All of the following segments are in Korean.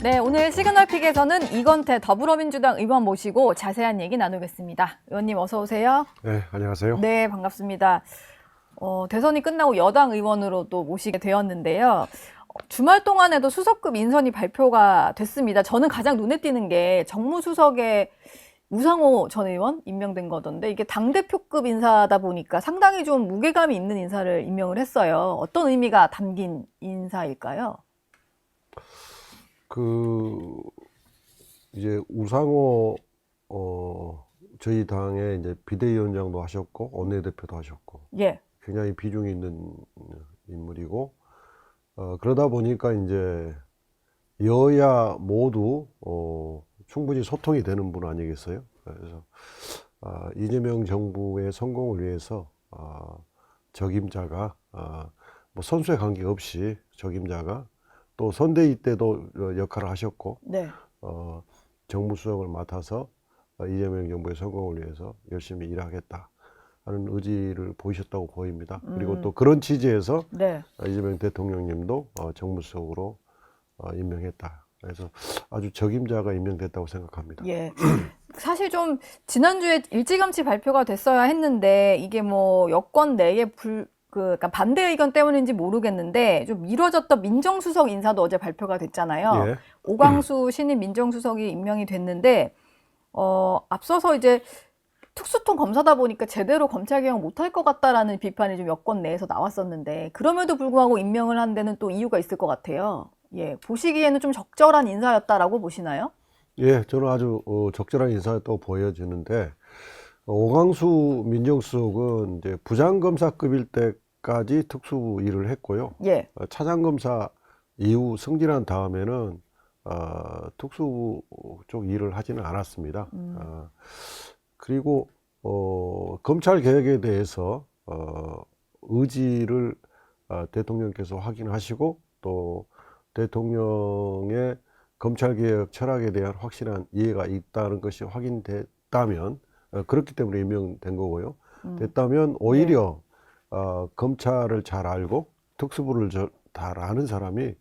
네, 오늘 시그널픽에서는 이건태 더불어민주당 의원 모시고 자세한 얘기 나누겠습니다. 의원님 어서 오세요. 네, 안녕하세요. 네, 반갑습니다. 대선이 끝나고 여당 의원으로 또 모시게 되었는데요. 주말 동안에도 수석급 인선이 발표가 됐습니다. 저는 가장 눈에 띄는 게 정무수석에 우상호 전 의원 임명된 거던데 이게 당대표급 인사다 보니까 상당히 좀 무게감이 있는 인사를 임명을 했어요. 어떤 의미가 담긴 인사일까요? 이제 우상호, 저희 당의 이제 비대위원장도 하셨고, 원내대표도 하셨고, 예. 굉장히 비중이 있는 인물이고, 그러다 보니까 이제 여야 모두, 충분히 소통이 되는 분 아니겠어요? 그래서, 이재명 정부의 성공을 위해서, 적임자가, 뭐 선수의 관계없이 적임자가 또 선대위 때도 역할을 하셨고, 네. 정무수석을 맡아서 이재명 정부의 성공을 위해서 열심히 일하겠다 하는 의지를 보이셨다고 보입니다. 그리고 또 그런 취지에서 네. 이재명 대통령님도 정무수석으로 임명했다. 그래서 아주 적임자가 임명됐다고 생각합니다. 예. 사실 좀 지난주에 일찌감치 발표가 됐어야 했는데 이게 뭐 여권 내에 그러니까 반대 의견 때문인지 모르겠는데 좀 미뤄졌던 민정수석 인사도 어제 발표가 됐잖아요. 예. 오광수 신임 민정수석이 임명이 됐는데 앞서서 이제 특수통 검사다 보니까 제대로 검찰개혁 못할 것 같다라는 비판이 좀 여권 내에서 나왔었는데 그럼에도 불구하고 임명을 한 데는 또 이유가 있을 것 같아요. 예, 보시기에는 좀 적절한 인사였다라고 보시나요? 예, 저는 아주 적절한 인사였다고 보여지는데, 오광수 민정수석은 이제 부장검사급일 때까지 특수 일을 했고요. 예. 차장검사 이후 승진한 다음에는 특수 쪽 일을 하지는 않았습니다. 그리고 검찰 개혁에 대해서 의지를 대통령께서 확인하시고 또 대통령의 검찰개혁 철학에 대한 확실한 이해가 있다는 것이 확인됐다면 그렇기 때문에 임명된 거고요. 됐다면 오히려 검찰을 잘 알고 특수부를 잘 아는 사람이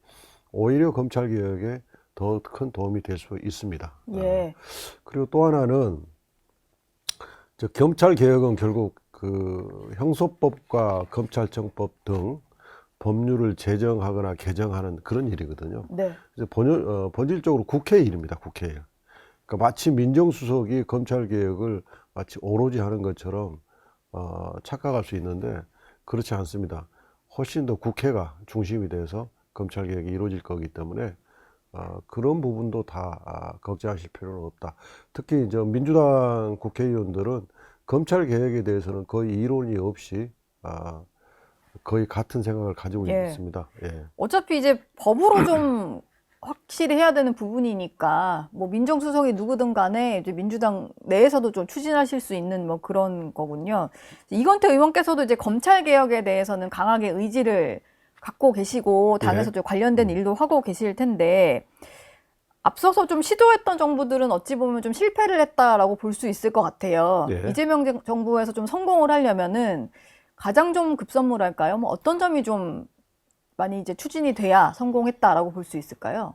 오히려 검찰개혁에 더 큰 도움이 될 수 있습니다. 예. 그리고 또 하나는 검찰개혁은 결국 그 형소법과 검찰청법 등 법률을 제정하거나 개정하는 그런 일이거든요. 네. 본질적으로 국회의 일입니다. 국회예요. 그러니까 마치 민정수석이 검찰개혁을 마치 오로지 하는 것처럼 착각할 수 있는데 그렇지 않습니다. 훨씬 더 국회가 중심이 돼서 검찰개혁이 이루어질 거기 때문에 그런 부분도 다 걱정하실 필요는 없다. 특히 이제 민주당 국회의원들은 검찰개혁에 대해서는 거의 이론이 없이 거의 같은 생각을 가지고 예. 있습니다. 예. 어차피 이제 법으로 좀 확실히 해야 되는 부분이니까 뭐 민정수석이 누구든 간에 이제 민주당 내에서도 좀 추진하실 수 있는 뭐 그런 거군요. 이건태 의원께서도 이제 검찰 개혁에 대해서는 강하게 의지를 갖고 계시고 당에서 예. 좀 관련된 일도 하고 계실 텐데 앞서서 좀 시도했던 정부들은 어찌 보면 좀 실패를 했다라고 볼 수 있을 것 같아요. 예. 이재명 정부에서 좀 성공을 하려면은 가장 좀 급선무랄까요? 뭐 어떤 점이 좀 많이 이제 추진이 돼야 성공했다라고 볼 수 있을까요?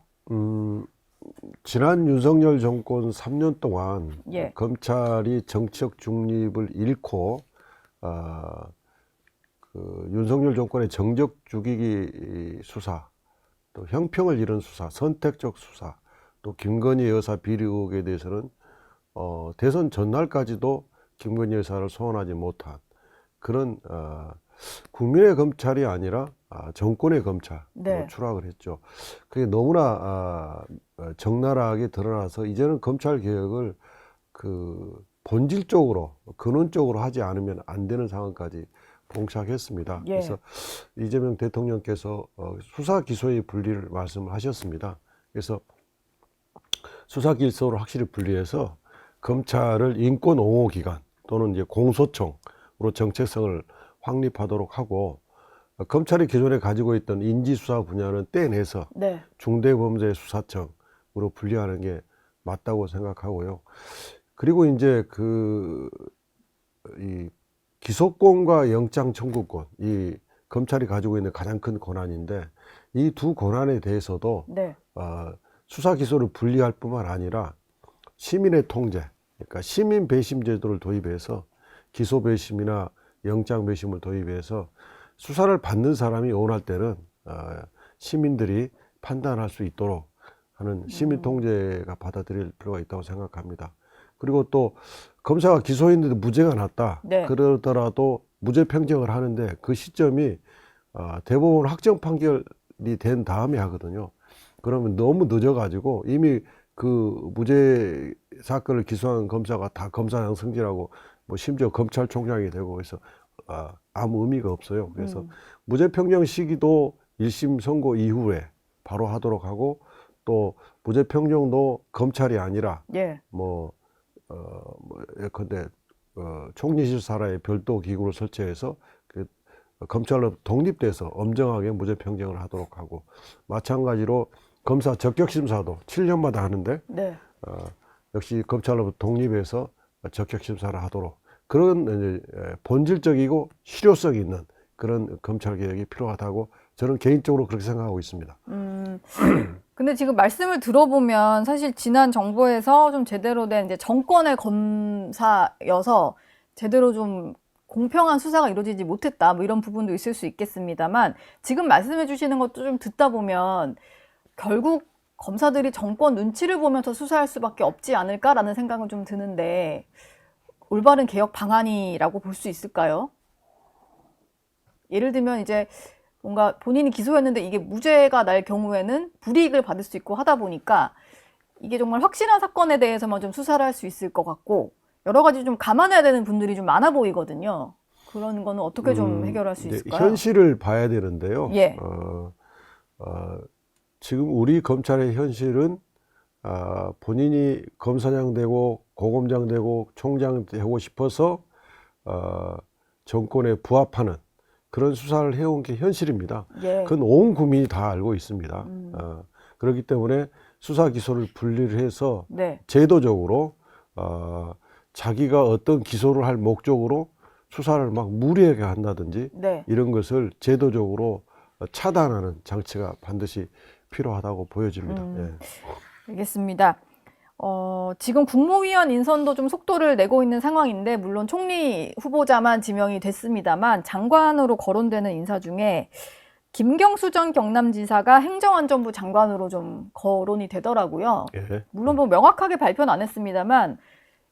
지난 윤석열 정권 3년 동안 예. 검찰이 정치적 중립을 잃고 윤석열 정권의 정적 죽이기 수사, 또 형평을 잃은 수사, 선택적 수사, 또 김건희 여사 비리 의혹에 대해서는 대선 전날까지도 김건희 여사를 소환하지 못한 그런 국민의 검찰이 아니라 정권의 검찰로 네. 추락을 했죠. 그게 너무나 적나라하게 드러나서 이제는 검찰 개혁을 그 본질적으로 근원적으로 하지 않으면 안 되는 상황까지 봉착했습니다. 예. 그래서 이재명 대통령께서 수사 기소의 분리를 말씀을 하셨습니다. 그래서 수사 기소를 확실히 분리해서 검찰을 인권 옹호 기관 또는 이제 공소청으로 정체성을 확립하도록 하고 검찰이 기존에 가지고 있던 인지수사 분야는 떼내서 네. 중대범죄수사청으로 분리하는 게 맞다고 생각하고요. 그리고 이제 이 기소권과 영장 청구권, 이 검찰이 가지고 있는 가장 큰 권한인데 이 두 권한에 대해서도 네. 수사 기소를 분리할 뿐만 아니라 시민의 통제, 그러니까 시민 배심 제도를 도입해서 기소 배심이나 영장 배심을 도입해서 수사를 받는 사람이 원할 때는 시민들이 판단할 수 있도록 하는 시민 통제가 받아들일 필요가 있다고 생각합니다. 그리고 또 검사가 기소했는데 무죄가 났다. 네. 그러더라도 무죄 평정을 하는데 그 시점이 대법원 확정 판결이 된 다음에 하거든요. 그러면 너무 늦어가지고 이미 그 무죄 사건을 기소한 검사가 다 검사장 승진하고 뭐 심지어 검찰총장이 되고 해서 아무 의미가 없어요. 그래서 무죄 평정 시기도 1심 선고 이후에 바로 하도록 하고 또 무죄 평정도 검찰이 아니라 예. 예컨대 총리실 사라에 별도 기구를 설치해서 그 검찰로 독립돼서 엄정하게 무죄 평정을 하도록 하고 마찬가지로 검사 적격 심사도 7년마다 하는데 네. 역시 검찰로 독립해서 적격 심사를 하도록 그런 이제 본질적이고 실효성 있는 그런 검찰 개혁이 필요하다고 저는 개인적으로 그렇게 생각하고 있습니다. 근데 지금 말씀을 들어보면 사실 지난 정부에서 좀 제대로 된 이제 정권의 검사여서 제대로 좀 공평한 수사가 이루어지지 못했다. 뭐 이런 부분도 있을 수 있겠습니다만 지금 말씀해 주시는 것도 좀 듣다 보면 결국 검사들이 정권 눈치를 보면서 수사할 수밖에 없지 않을까라는 생각은 좀 드는데 올바른 개혁 방안이라고 볼 수 있을까요? 예를 들면 이제 뭔가 본인이 기소했는데 이게 무죄가 날 경우에는 불이익을 받을 수 있고 하다 보니까 이게 정말 확실한 사건에 대해서만 좀 수사를 할 수 있을 것 같고 여러 가지 좀 감안해야 되는 분들이 좀 많아 보이거든요. 그런 거는 어떻게 좀 해결할 수 있을까요? 현실을 봐야 되는데요. 예. 지금 우리 검찰의 현실은 본인이 검사장 되고 고검장 되고 총장 되고 싶어서 정권에 부합하는 그런 수사를 해온 게 현실입니다. 예. 그건 온 국민이 다 알고 있습니다. 그렇기 때문에 수사 기소를 분리를 해서 네. 제도적으로 자기가 어떤 기소를 할 목적으로 수사를 막 무리하게 한다든지 네. 이런 것을 제도적으로 차단하는 장치가 반드시 필요하다고 보여집니다. 예. 알겠습니다. 지금 국무위원 인선도 좀 속도를 내고 있는 상황인데 물론 총리 후보자만 지명이 됐습니다만 장관으로 거론되는 인사 중에 김경수 전 경남지사가 행정안전부 장관으로 좀 거론이 되더라고요. 예. 물론 뭐 명확하게 발표는 안 했습니다만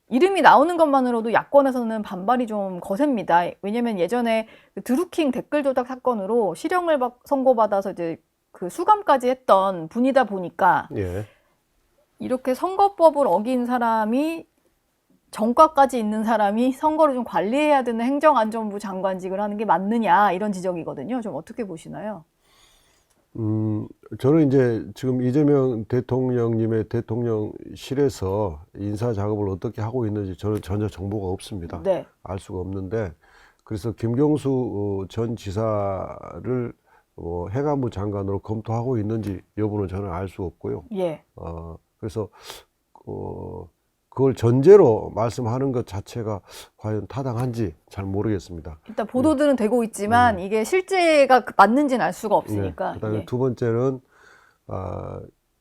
이름이 나오는 것만으로도 야권에서는 반발이 좀 거셉니다. 왜냐면 예전에 그 드루킹 댓글 조작 사건으로 실형을 선고받아서 이제 그 수감까지 했던 분이다 보니까 예. 이렇게 선거법을 어긴 사람이 정과까지 있는 사람이 선거를 좀 관리해야 되는 행정안전부 장관직을 하는 게 맞느냐 이런 지적이거든요. 좀 어떻게 보시나요? 저는 이제 지금 이재명 대통령님의 대통령실에서 인사 작업을 어떻게 하고 있는지 저는 전혀 정보가 없습니다. 네. 알 수가 없는데 그래서 김경수 전 지사를 해관부 장관으로 검토하고 있는지 여부는 저는 알 수 없고요. 예. 그래서 그걸 전제로 말씀하는 것 자체가 과연 타당한지 잘 모르겠습니다. 일단 보도들은 되고 있지만 이게 실제가 맞는지는 알 수가 없으니까. 네. 그다음에 예. 두 번째는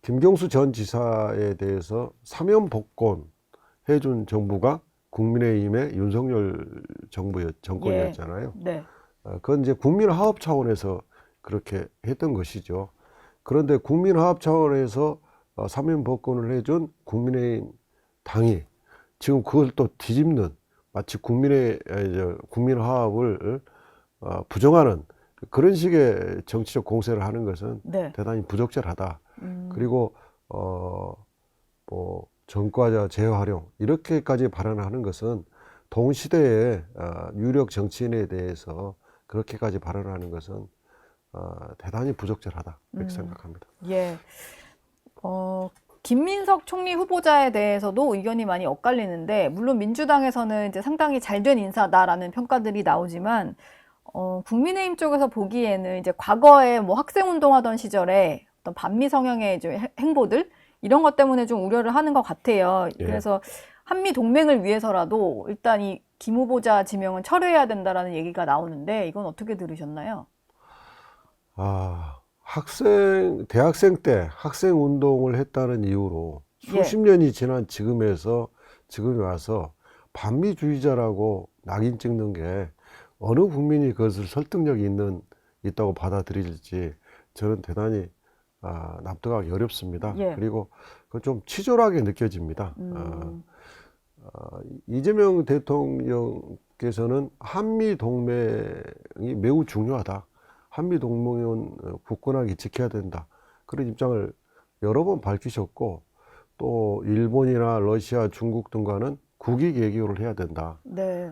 김경수 전 지사에 대해서 사면 복권 해준 정부가 국민의힘의 윤석열 정권이었잖아요. 네. 그건 이제 국민화합 차원에서 그렇게 했던 것이죠. 그런데 국민화합 차원에서 사면 복권을 해준 국민의힘 당이 지금 그걸 또 뒤집는 마치 국민화합을 부정하는 그런 식의 정치적 공세를 하는 것은 네. 대단히 부적절하다. 그리고 뭐 전과자 재활용 이렇게까지 발언하는 것은 동시대의 유력 정치인에 대해서 그렇게까지 발언하는 것은 대단히 부적절하다 이렇게 생각합니다. 예. 김민석 총리 후보자에 대해서도 의견이 많이 엇갈리는데 물론 민주당에서는 이제 상당히 잘된 인사다라는 평가들이 나오지만 국민의힘 쪽에서 보기에는 이제 과거에 뭐 학생 운동하던 시절에 어떤 반미 성향의 이제 행보들 이런 것 때문에 좀 우려를 하는 것 같아요. 예. 그래서 한미 동맹을 위해서라도 일단 이 김 후보자 지명은 철회해야 된다라는 얘기가 나오는데 이건 어떻게 들으셨나요? 대학생 때 학생 운동을 했다는 이유로 예. 수십 년이 지난 지금에 와서 반미주의자라고 낙인 찍는 게 어느 국민이 그것을 설득력이 있다고 받아들일지 저는 대단히 납득하기 어렵습니다. 예. 그리고 그건 좀 치졸하게 느껴집니다. 이재명 대통령께서는 한미 동맹이 매우 중요하다. 한미 동맹은 굳건하게 지켜야 된다. 그런 입장을 여러 번 밝히셨고, 또 일본이나 러시아, 중국 등과는 국익 외교를 해야 된다. 네.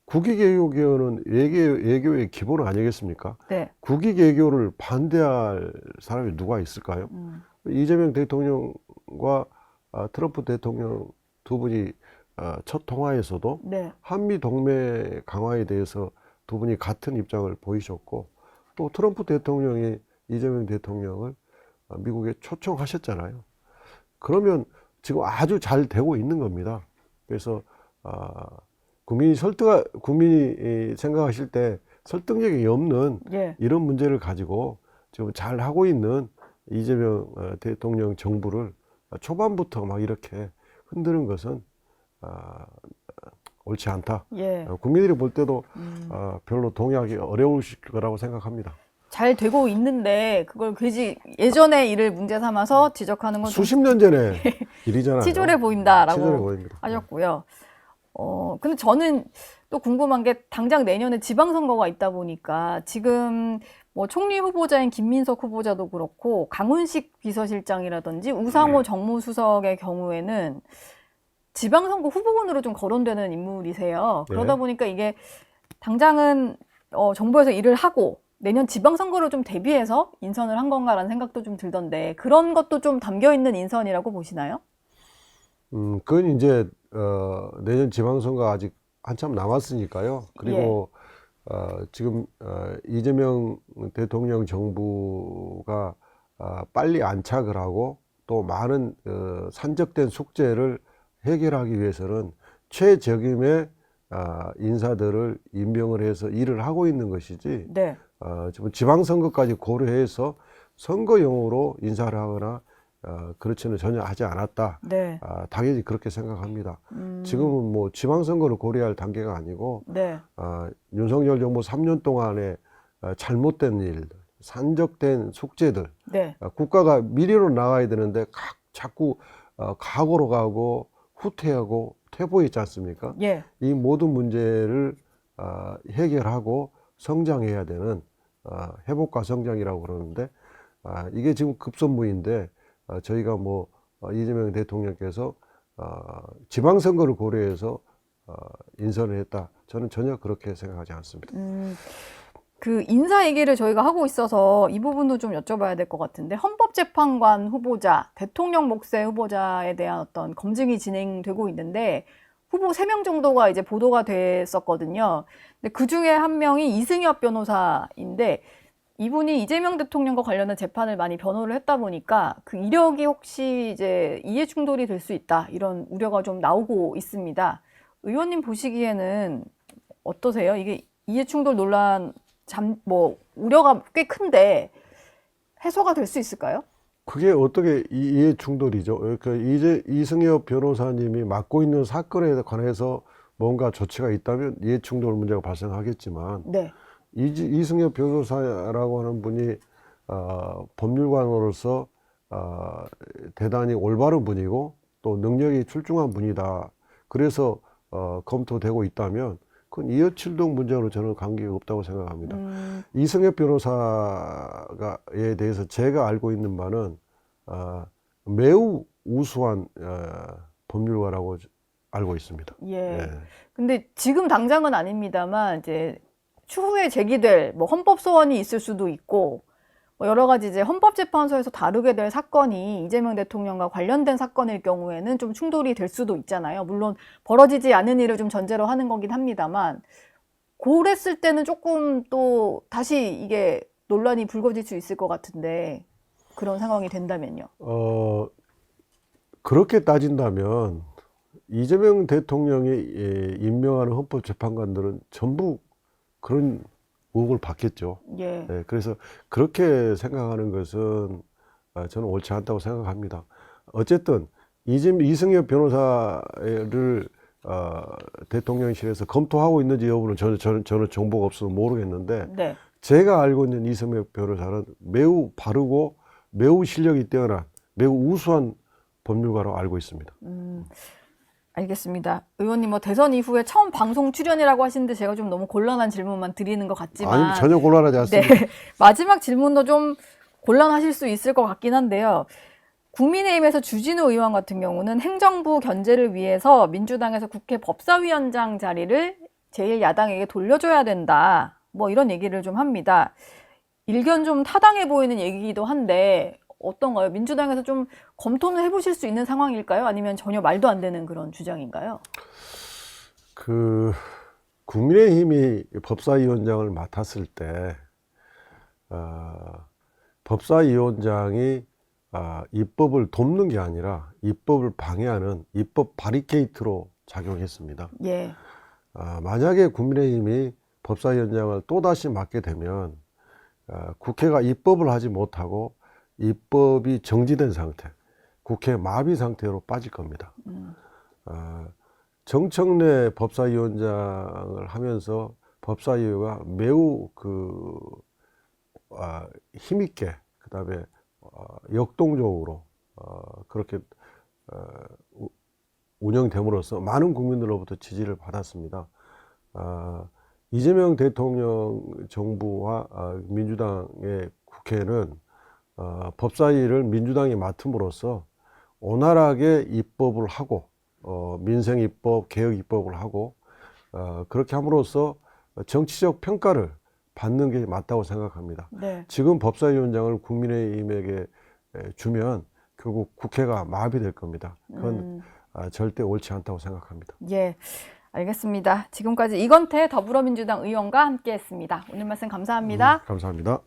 국익 외교는 외교의 기본 아니겠습니까? 네. 국익 외교를 반대할 사람이 누가 있을까요? 이재명 대통령과 트럼프 대통령 두 분이 첫 통화에서도 네. 한미 동맹 강화에 대해서 두 분이 같은 입장을 보이셨고, 또 트럼프 대통령이 이재명 대통령을 미국에 초청하셨잖아요. 그러면 지금 아주 잘 되고 있는 겁니다. 그래서 국민이 생각하실 때 설득력이 없는 예. 이런 문제를 가지고 지금 잘 하고 있는 이재명 대통령 정부를 초반부터 막 이렇게 흔드는 것은 옳지 않다. 예. 국민들이 볼 때도 별로 동의하기 어려우실 거라고 생각합니다. 잘 되고 있는데 그걸 굳이 예전의 일을 문제 삼아서 지적하는 건 좀 수십 년 전에 일이잖아요. 치졸해 보인다라고 치졸해 보입니다. 하셨고요. 근데 저는 또 궁금한 게 당장 내년에 지방선거가 있다 보니까 지금 뭐 총리 후보자인 김민석 후보자도 그렇고 강훈식 비서실장이라든지 우상호 정무수석의 경우에는 지방선거 후보군으로 좀 거론되는 인물이세요. 그러다 네. 보니까 이게 당장은 정부에서 일을 하고 내년 지방선거를 좀 대비해서 인선을 한 건가라는 생각도 좀 들던데 그런 것도 좀 담겨 있는 인선이라고 보시나요? 그건 이제 내년 지방선거 아직 한참 남았으니까요. 그리고 지금 이재명 대통령 정부가 빨리 안착을 하고 또 많은 산적된 숙제를 해결하기 위해서는 최적임의 인사들을 임명을 해서 일을 하고 있는 것이지, 네. 지금 지방선거까지 고려해서 선거용으로 인사를 하거나 그렇지는 전혀 하지 않았다. 네. 당연히 그렇게 생각합니다. 지금은 뭐 지방선거를 고려할 단계가 아니고 네. 윤석열 정부 3년 동안에 잘못된 일, 산적된 숙제들, 네. 국가가 미래로 나가야 되는데 자꾸 과거로 가고 후퇴하고 퇴보했지 않습니까? 예. 이 모든 문제를 해결하고 성장해야 되는 회복과 성장이라고 그러는데, 이게 지금 급선무인데 저희가 뭐 이재명 대통령께서 지방선거를 고려해서 인선을 했다. 저는 전혀 그렇게 생각하지 않습니다. 그 인사 얘기를 저희가 하고 있어서 이 부분도 좀 여쭤봐야 될 것 같은데 헌법재판관 후보자, 대통령 목세 후보자에 대한 어떤 검증이 진행되고 있는데 후보 3명 정도가 이제 보도가 됐었거든요. 근데 그 중에 한 명이 이승엽 변호사인데 이분이 이재명 대통령과 관련된 재판을 많이 변호를 했다 보니까 그 이력이 혹시 이제 이해 충돌이 될 수 있다 이런 우려가 좀 나오고 있습니다. 의원님 보시기에는 어떠세요? 이게 이해 충돌 논란 우려가 꽤 큰데 해소가 될 수 있을까요? 그게 어떻게 이해 충돌이죠? 이승엽 변호사님이 맡고 있는 사건에 관해서 뭔가 조치가 있다면 이해 충돌 문제가 발생하겠지만, 네. 이승엽 변호사라고 하는 분이 법률관으로서 대단히 올바른 분이고 또 능력이 출중한 분이다. 그래서 검토되고 있다면 그건 이해충돌 문제로 저는 관계가 없다고 생각합니다. 이승엽 변호사에 대해서 제가 알고 있는 바는 매우 우수한 법률가라고 알고 있습니다. 예. 예. 근데 지금 당장은 아닙니다만 이제 추후에 제기될 뭐 헌법 소원이 있을 수도 있고 뭐 여러 가지 이제 헌법재판소에서 다루게 될 사건이 이재명 대통령과 관련된 사건일 경우에는 좀 충돌이 될 수도 있잖아요. 물론 벌어지지 않은 일을 좀 전제로 하는 거긴 합니다만 그랬을 때는 조금 또 다시 이게 논란이 불거질 수 있을 것 같은데 그런 상황이 된다면요. 그렇게 따진다면 이재명 대통령이 임명하는 헌법재판관들은 전부 그런 의혹을 받겠죠. 예. 예, 그래서 그렇게 생각하는 것은 저는 옳지 않다고 생각합니다. 어쨌든 이승엽 변호사를 대통령실에서 검토하고 있는지 여부는 저는 정보가 없어서 모르겠는데 네. 제가 제가 알고 있는 이승엽 변호사는 매우 바르고 매우 실력이 뛰어난 매우 우수한 법률가로 알고 있습니다. 알겠습니다. 의원님 뭐 대선 이후에 처음 방송 출연이라고 하시는데 제가 좀 너무 곤란한 질문만 드리는 것 같지만 아니, 전혀 곤란하지 않습니다. 네. 마지막 질문도 좀 곤란하실 수 있을 것 같긴 한데요. 국민의힘에서 주진우 의원 같은 경우는 행정부 견제를 위해서 민주당에서 국회 법사위원장 자리를 제1야당에게 돌려줘야 된다. 뭐 이런 얘기를 좀 합니다. 일견 좀 타당해 보이는 얘기이기도 한데 어떤가요? 민주당에서 좀 검토는 해보실 수 있는 상황일까요? 아니면 전혀 말도 안 되는 그런 주장인가요? 국민의힘이 법사위원장을 맡았을 때 법사위원장이 입법을 돕는 게 아니라 입법을 방해하는 입법 바리케이트로 작용했습니다. 예. 만약에 국민의힘이 법사위원장을 또다시 맡게 되면 국회가 입법을 하지 못하고 입법이 정지된 상태, 국회 마비 상태로 빠질 겁니다. 정청래 법사위원장을 하면서 법사위가 매우 힘있게, 그 다음에 역동적으로 그렇게 운영됨으로써 많은 국민들로부터 지지를 받았습니다. 이재명 대통령 정부와 민주당의 국회는 법사위를 민주당이 맡음으로써 원활하게 입법을 하고 민생 입법, 개혁 입법을 하고 그렇게 함으로써 정치적 평가를 받는 게 맞다고 생각합니다. 네. 지금 법사위원장을 국민의힘에게 주면 결국 국회가 마비될 겁니다. 그건 절대 옳지 않다고 생각합니다. 예. 알겠습니다. 지금까지 이건태 더불어민주당 의원과 함께했습니다. 오늘 말씀 감사합니다. 감사합니다.